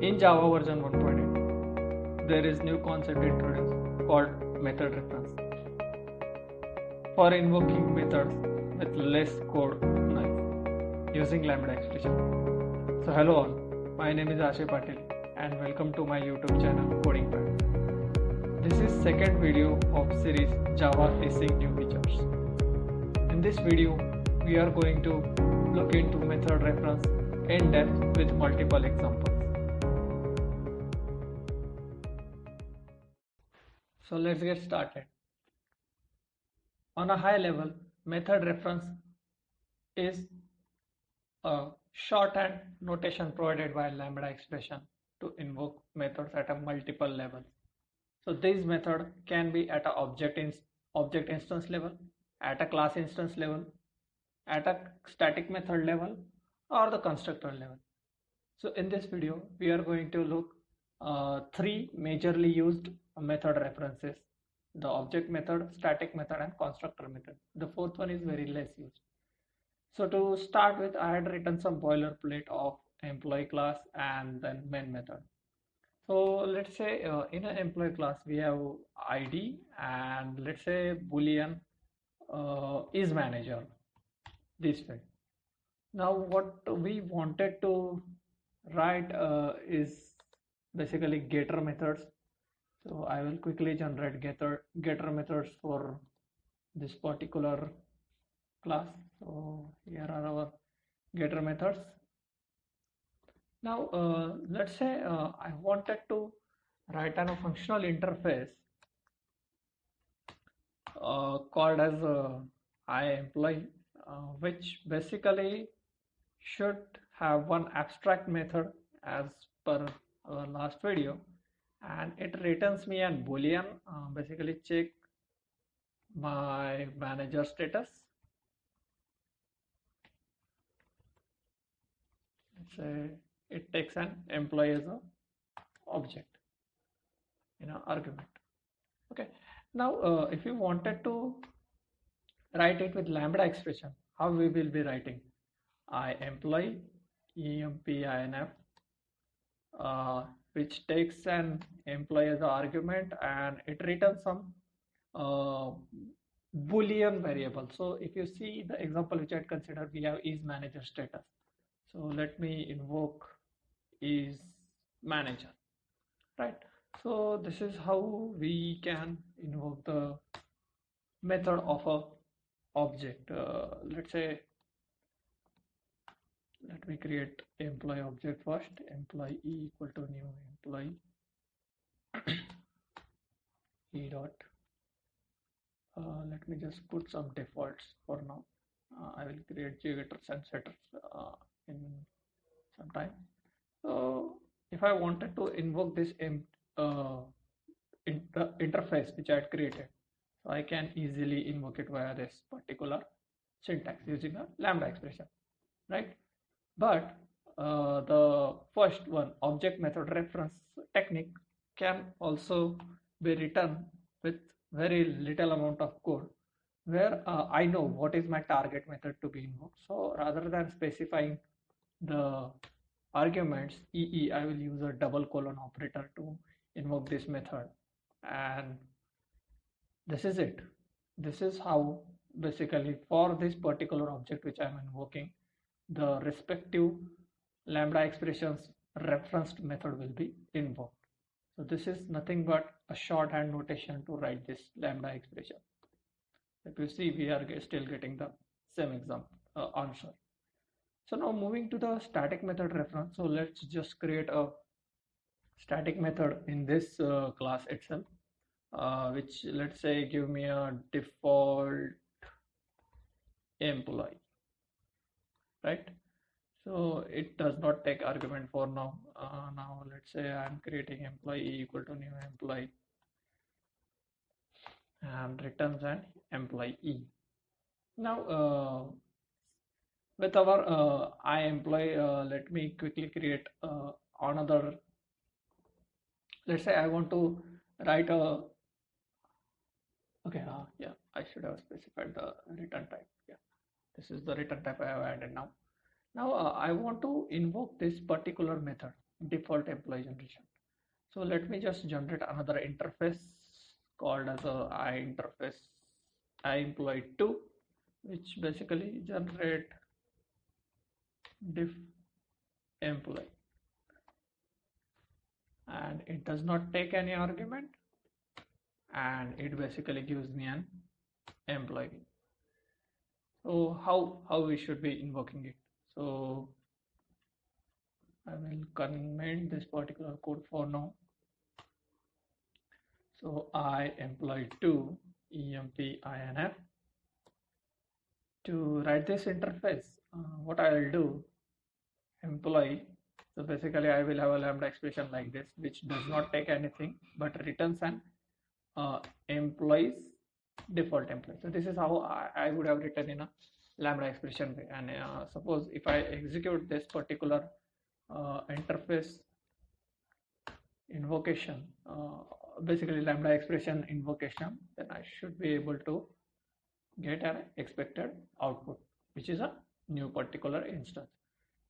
In Java version 1.8, there is new concept introduced called method reference for invoking methods with less code noise using Lambda expression. So hello all, my name is Ashay Patil and welcome to my YouTube channel Coding Pad. This is second video of series Java Async New Features. In this video, we are going to look into method reference in depth with multiple examples. So let's get started. On a high level, method reference is a shorthand notation provided by Lambda expression to invoke methods at a multiple level. So these methods can be at a object instance level, at a class instance level, at a static method level, or the constructor level. So in this video, we are going to look three majorly used method references: the object method, static method, and constructor method. The fourth one is very less used. So to start with, I had written some boilerplate of employee class and then main method. So let's say in an employee class we have ID and let's say boolean is manager, this way. Now what we wanted to write is basically getter methods. So I will quickly generate getter methods for this particular class. So here are our getter methods. Now let's say I wanted to write a functional interface called as iEmployee, which basically should have one abstract method as per our last video, and it returns me a boolean, basically check my manager status. Let's say it takes an employee as a object in an argument. Okay, now if you wanted to write it with Lambda expression, how we will be writing? iEmployee empinf, which takes an employee as an argument and it returns some boolean variable. So if you see the example which I had considered, we have is manager status. So let me invoke is manager, right? So this is how we can invoke the method of a object. Let's say, let me create employee object first. Employee equal to new employee e dot. Let me just put some defaults for now. I will create getters and setters in some time. So if I wanted to invoke this interface which I had created, so I can easily invoke it via this particular syntax using a Lambda expression, right? But the first one, object method reference technique, can also be written with very little amount of code, where I know what is my target method to be invoked. So rather than specifying the arguments EE, I will use a double colon operator to invoke this method, and this is it. This is how basically for this particular object which I'm invoking, the respective Lambda expressions referenced method will be invoked. So this is nothing but a shorthand notation to write this Lambda expression. If you see, we are still getting the same example answer. So now moving to the static method reference. So let's just create a static method in this class itself, which let's say give me a default employee, right? So it does not take argument for now. Now let's say I'm creating employee equal to new employee and returns an employee. Now with our iEmployee, let me quickly create another. Let's say I want to write a, okay, yeah, I should have specified the return type. Yeah, this is the return type I have added now. Now I want to invoke this particular method. default employee generation. So let me just generate another interface called as a iEmployee2, which basically generate diff employee, and it does not take any argument, and it basically gives me an employee. So how we should be invoking it? So I will comment this particular code for now. So iEmployee2 EMP-INF. To write this interface, what I will do, employee. So basically I will have a lambda expression like this, which does not take anything but returns an employee's default employee. So this is how I would have written in a lambda expression way. And suppose if I execute this particular interface invocation, basically lambda expression invocation, then I should be able to get an expected output, which is a new particular instance.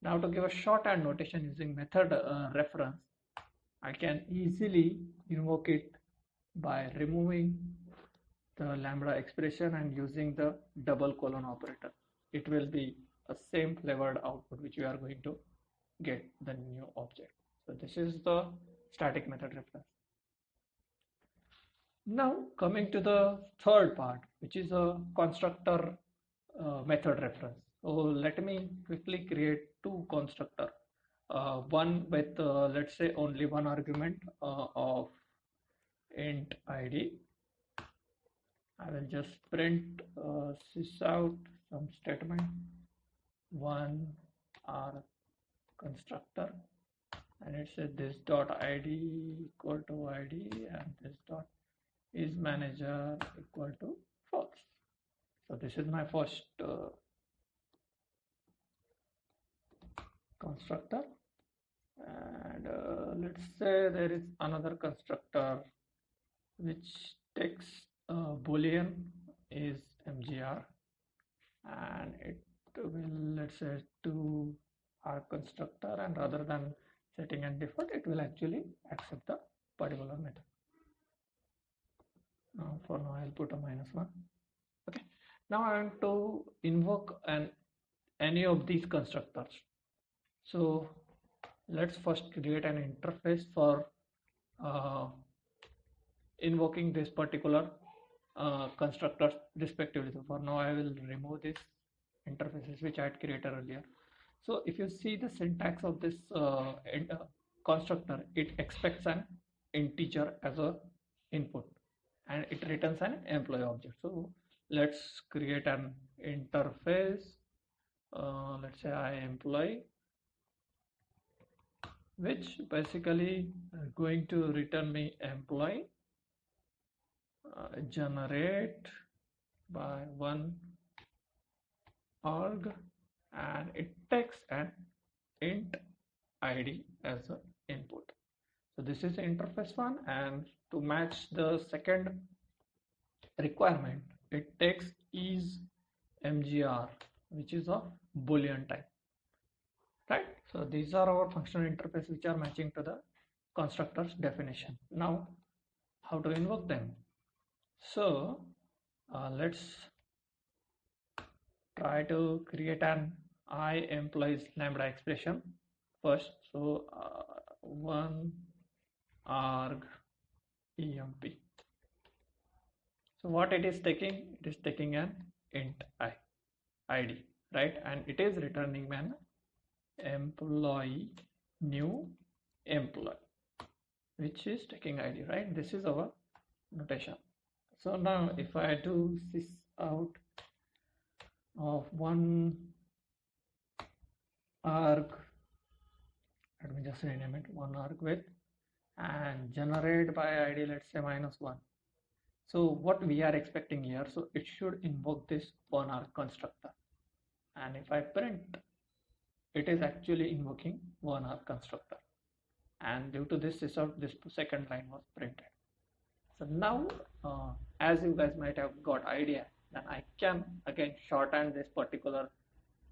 Now to give a shorthand notation using method reference, I can easily invoke it by removing the lambda expression and using the double colon operator. It will be a same flavored output which we are going to get the new object. So this is the static method reference. Now coming to the third part, which is a constructor method reference. So let me quickly create two constructor. One with let's say only one argument of int id. I will just print sysout some statement one r constructor, and it says this dot id equal to id and this dot is manager equal to false. So this is my first constructor, and let's say there is another constructor which takes boolean is mgr, and it will, let's say, to our constructor, and rather than setting a default, it will actually accept the particular method. Now for now I'll put a -1. Okay, now I want to invoke any of these constructors. So let's first create an interface for invoking this particular constructors respectively. So for now I will remove these interfaces which I had created earlier. So if you see the syntax of this constructor, it expects an integer as a input and it returns an employee object. So let's create an interface. Let's say iEmployee, which basically going to return me employee, generate by one arg, and it takes an int id as an input. So this is the interface one, and to match the second requirement, it takes is mgr, which is of boolean type, right? So these are our functional interface which are matching to the constructor's definition. Now how to invoke them? So let's try to create an iEmployee's lambda expression first. So one arg emp. So what it is taking? It is taking an int id, right? And it is returning an employee new employee, which is taking id, right? This is our notation. So now if I do sysout of one arg, let me just rename it one arg with, and generate by id, let's say -1. So what we are expecting here, so it should invoke this one arg constructor, and if I print, it is actually invoking one arg constructor, and due to this sysout, this second line was printed. So now as you guys might have got idea, then I can again shorten this particular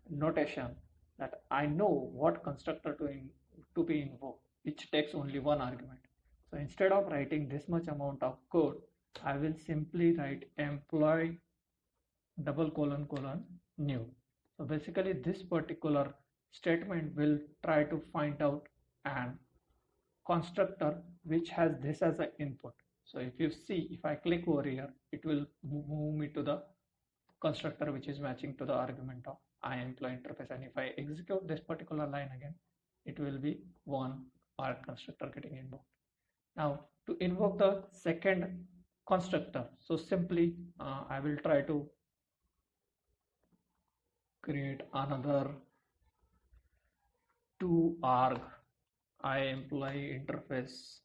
notation, that I know what constructor to be invoked. which takes only one argument. So instead of writing this much amount of code, I will simply write employee double colon new. So basically this particular statement will try to find out an constructor which has this as an input. So if you see, if I click over here, it will move me to the constructor which is matching to the argument of IEmployee_interface. And if I execute this particular line again, it will be one ARG constructor getting invoked. Now to invoke the second constructor, so simply I will try to create another to arg IEmployee_interface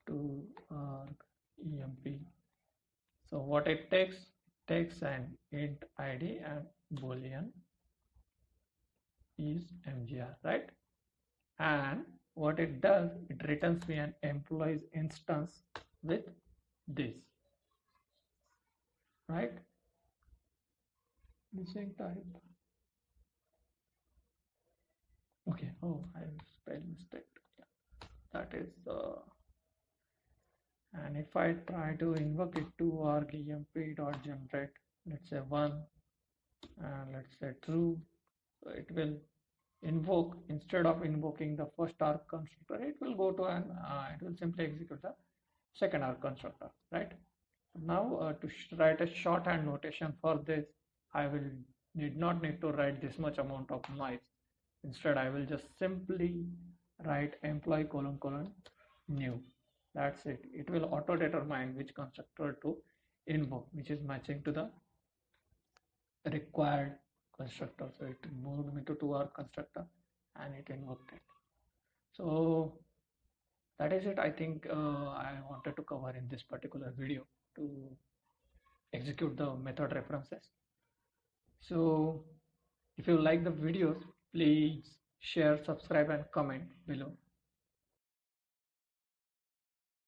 to arg emp. So what it takes an int id and boolean is mgr, right? And what it does, it returns me an employees instance with this, right? Missing type. Okay, oh, I spelled mistake. Yeah, that is and if I try to invoke it to arg emp.generate, let's say 1 and let's say true, so it will invoke, instead of invoking the first arg constructor, it will go to an it will simply execute the second arg constructor, right? Now to write a shorthand notation for this, I will not need to write this much amount of noise. Instead I will just simply write employee colon new. That's it. It will auto determine which constructor to invoke, which is matching to the required constructor. So it moved me to our constructor and it invoked it. So that is it. I think I wanted to cover in this particular video to execute the method references. So if you like the videos, please share, subscribe and comment below.